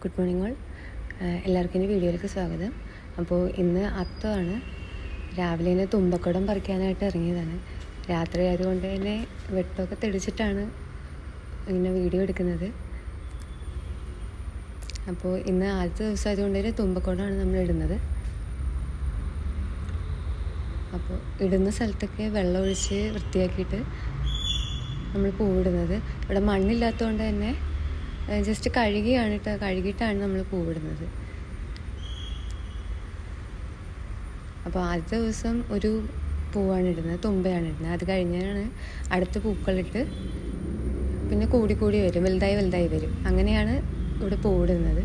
Good morning all. എല്ലാവർക്കും എൻ്റെ വീഡിയോയിലേക്ക് സ്വാഗതം. അപ്പോൾ ഇന്ന് അത്തമാണ്. രാവിലെ തന്നെ തുമ്പക്കുടം പറിക്കാനായിട്ട് ഇറങ്ങിയതാണ്. രാത്രി ആയതുകൊണ്ട് തന്നെ വെട്ടമൊക്കെ തെളിച്ചിട്ടാണ് ഇങ്ങനെ വീഡിയോ എടുക്കുന്നത്. അപ്പോൾ ഇന്ന് ആദ്യത്തെ ദിവസം ആയതുകൊണ്ട് തന്നെ തുമ്പക്കുടമാണ് നമ്മൾ ഇടുന്നത്. അപ്പോൾ ഇടുന്ന സ്ഥലത്തൊക്കെ വെള്ളം ഒഴിച്ച് വൃത്തിയാക്കിയിട്ട് നമ്മൾ പൂവിടുന്നത്. ഇവിടെ മണ്ണില്ലാത്തതുകൊണ്ട് തന്നെ ജസ്റ്റ് കഴുകിയിട്ടാണ് നമ്മൾ പൂവിടുന്നത്. അപ്പോൾ ആദ്യത്തെ ദിവസം ഒരു പൂവാണ് ഇടുന്നത്, തുമ്പയാണ് ഇടുന്നത്. അത് കഴിഞ്ഞാണ് അടുത്ത പൂക്കളിട്ട് പിന്നെ കൂടി വരും, വലുതായി വരും. അങ്ങനെയാണ് ഇവിടെ പൂവിടുന്നത്.